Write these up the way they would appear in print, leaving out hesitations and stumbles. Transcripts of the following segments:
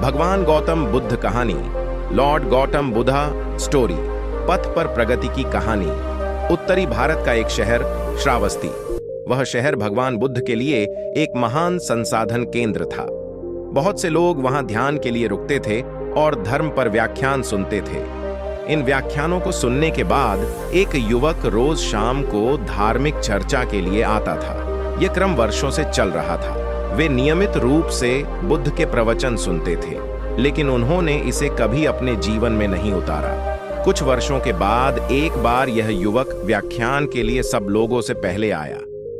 भगवान गौतम बुद्ध कहानी, Lord Gautam Buddha story, पथ पर प्रगति की कहानी। उत्तरी भारत का एक शहर श्रावस्ती। वह शहर भगवान बुद्ध के लिए एक महान संसाधन केंद्र था। बहुत से लोग वहां ध्यान के लिए रुकते थे और धर्म पर व्याख्यान सुनते थे। इन व्याख्यानों को सुनने के बाद एक युवक रोज शाम को धार्मिक चर्चा के लिए आता था। यह क्रम वर्षों से चल रहा था। वे नियमित रूप से बुद्ध के प्रवचन सुनते थे, लेकिन उन्होंने इसे कभी अपने जीवन में नहीं उतारा। कुछ वर्षों के बाद एक बार यह युवक व्याख्यान के लिए सब लोगों से पहले आया।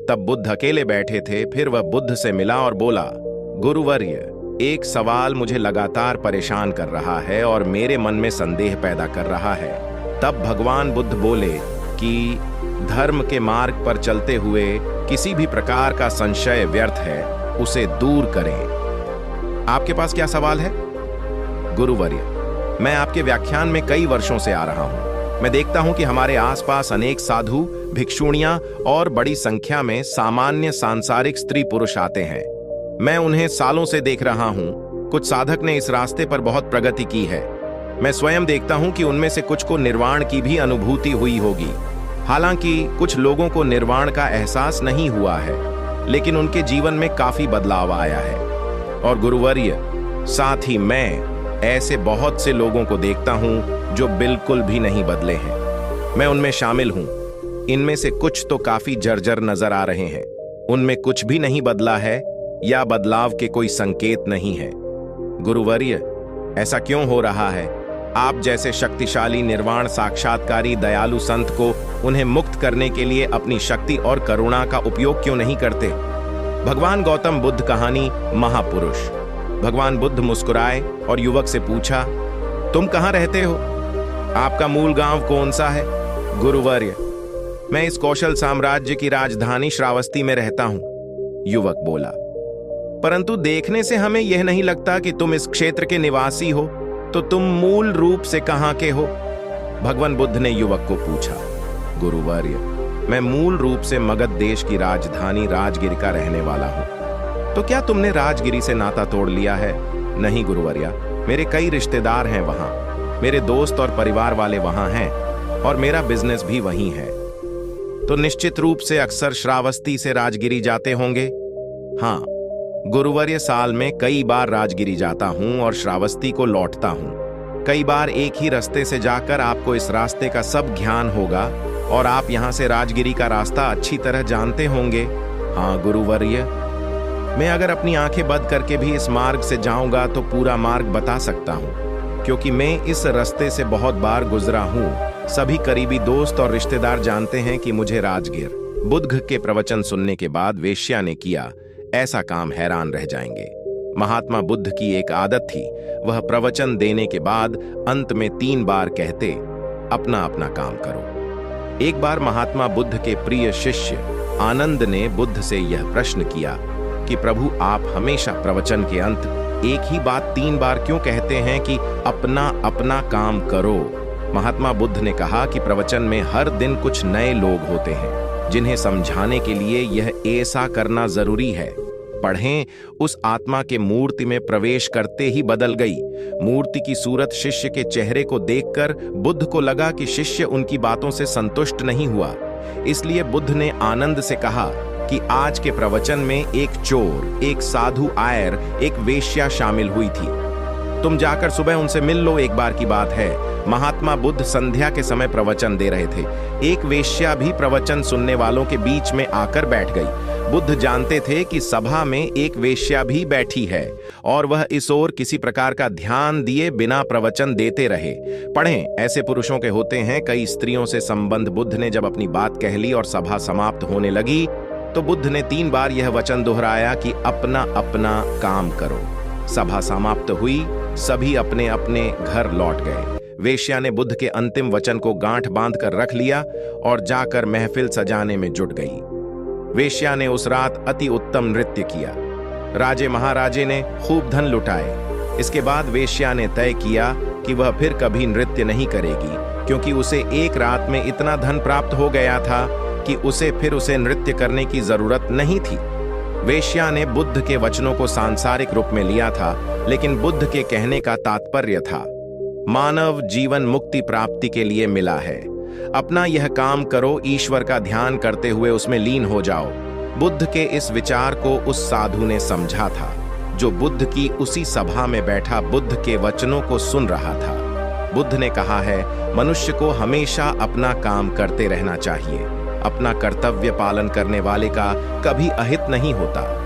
तब बुद्ध अकेले बैठे थे। फिर वह बुद्ध से मिला और बोला, गुरुवर्य, एक सवाल मुझे लगातार परेशान कर रहा है और मेरे मन में संदेह पैदा कर रहा है। तब भगवान बुद्ध बोले कि धर्म के मार्ग पर चलते हुए किसी भी प्रकार का संशय व्यर्थ है, उसे दूर करें। आपके पास क्या सवाल है? गुरुवर्य, मैं आपके व्याख्यान में कई वर्षों से आ रहा हूं। मैं देखता हूं कि हमारे आसपास अनेक साधु, भिक्षुणियां और बड़ी संख्या में सामान्य सांसारिक स्त्री पुरुष आते हैं। मैं उन्हें सालों से देख रहा हूं। कुछ साधक ने इस रास्ते पर बहुत प्रगति की है। मैं स्वयं देखता हूं कि उनमें से कुछ को निर्वाण की भी अनुभूति हुई होगी। हालांकि कुछ लोगों को निर्वाण का एहसास नहीं हुआ है, लेकिन उनके जीवन में काफी बदलाव आया है। और गुरुवर्य, साथ ही मैं ऐसे बहुत से लोगों को देखता हूं जो बिल्कुल भी नहीं बदले हैं। मैं उनमें शामिल हूं। इनमें से कुछ तो काफी जर्जर नजर आ रहे हैं। उनमें कुछ भी नहीं बदला है या बदलाव के कोई संकेत नहीं है। गुरुवर्य, ऐसा क्यों हो रहा है? आप जैसे शक्तिशाली निर्वाण साक्षात्कारी दयालु संत को उन्हें मुक्त करने के लिए अपनी शक्ति और करुणा का उपयोग क्यों नहीं करते? भगवान गौतम बुद्ध कहानी, महापुरुष। भगवान बुद्ध मुस्कुराए और युवक से पूछा, तुम कहां रहते हो? आपका मूल गांव कौन सा है? गुरुवर्य, मैं इस कौशल साम्राज्य की राजधानी श्रावस्ती में रहता हूं, युवक बोला। परंतु देखने से हमें यह नहीं लगता कि तुम इस क्षेत्र के निवासी हो, तो तुम मूल रूप से कहां के हो? भगवान बुद्ध ने युवक को पूछा। गुरुवर्य, मैं मूल रूप से मगध देश की राजधानी राजगिरी का रहने वाला हूं। तो क्या तुमने राजगिरी से नाता तोड़ लिया है? नहीं गुरुवर्या, मेरे कई रिश्तेदार हैं वहां। मेरे दोस्त और परिवार वाले वहां हैं और मेरा बिजनेस भी वहीं है। तो निश्चित रूप से अक्सर श्रावस्ती से राजगिरी जाते होंगे? हाँ गुरुवर्य, साल में कई बार राजगिरी जाता हूं और श्रावस्ती को लौटता हूं। कई बार एक ही रास्ते से जाकर आपको इस रास्ते का सब ज्ञान होगा और आप यहां से राजगिरी का रास्ता अच्छी तरह जानते होंगे। हाँ गुरुवर्य, मैं अगर अपनी आंखें बंद करके भी इस मार्ग से जाऊंगा तो पूरा मार्ग बता सकता हूं, क्योंकि मैं इस रास्ते से बहुत बार गुजरा हूं। सभी करीबी दोस्त और रिश्तेदार जानते हैं कि मुझे राजगिर। बुद्ध के प्रवचन सुनने के बाद वेश्या ने किया ऐसा काम हैरान रह जाएंगे। महात्मा बुद्ध की एक आदत थी, वह प्रवचन देने के बाद अंत में 3 बार कहते, अपना अपना काम करो। एक बार महात्मा बुद्ध के प्रिय शिष्य आनंद ने बुद्ध से यह प्रश्न किया कि प्रभु, आप हमेशा प्रवचन के अंत एक ही बात 3 बार क्यों कहते हैं कि अपना अपना काम करो? महात्मा बुद्ध ने कहा कि प्रवचन में हर दिन कुछ नए लोग होते हैं, जिन्हें समझाने के लिए यह ऐसा करना जरूरी है। पढ़ें, उस आत्मा के मूर्ति में प्रवेश करते ही बदल गई। मूर्ति की सूरत शिष्य के चेहरे को देखकर बुद्ध को लगा कि शिष्य उनकी बातों से संतुष्ट नहीं हुआ। इसलिए बुद्ध ने आनंद से कहा कि आज के प्रवचन में एक चोर, एक साधु आयर, एक वेश्या शामिल हुई थी। तुम जाकर सुबह उनसे मिल लो, एक बार की बात है। महात्मा बुद्ध संध्या के समय प्रवचन दे रहे थे। एक वेश्या भी प्रवचन सुनने वालों के बीच में आकर बैठ गई। बुद्ध जानते थे कि सभा में एक वेश्या भी बैठी है और वह इस ओर किसी प्रकार का ध्यान दिए बिना प्रवचन देते रहे। पढ़ें, ऐसे पुरुषों के होते हैं। कई स्त्रियों से संबंध। बुद्ध ने जब अपनी बात कह ली और सभा समाप्त होने लगी तो बुद्ध ने 3 बार यह वचन दोहराया कि अपना अपना काम करो। सभा समाप्त हुई, सभी अपने अपने घर लौट गए। वेश्या ने बुद्ध के अंतिम वचन को गांठ बांध कर रख लिया और जाकर महफिल सजाने में जुट गई। वेश्या ने उस रात अति उत्तम नृत्य किया। राजे महाराजे ने खूब धन लुटाए। इसके बाद वेश्या ने तय किया कि वह फिर कभी नृत्य नहीं करेगी, क्योंकि उसे एक रात में इतना धन प्राप्त हो गया था कि उसे नृत्य करने की जरूरत नहीं थी। वेश्या ने बुद्ध के वचनों को सांसारिक रूप में लिया था लेकिन बुद्ध के कहने का तात्पर्य था, मानव जीवन मुक्ति प्राप्ति के लिए मिला है। अपना यह काम करो, ईश्वर का ध्यान करते हुए उसमें लीन हो जाओ। बुद्ध के इस विचार को उस साधु ने समझा था, जो बुद्ध की उसी सभा में बैठा बुद्ध के वचनों को सुन रहा था। बुद्ध ने कहा है, मनुष्य को हमेशा अपना काम करते रहना चाहिए। अपना कर्तव्य पालन करने वाले का कभी अहित नहीं होता।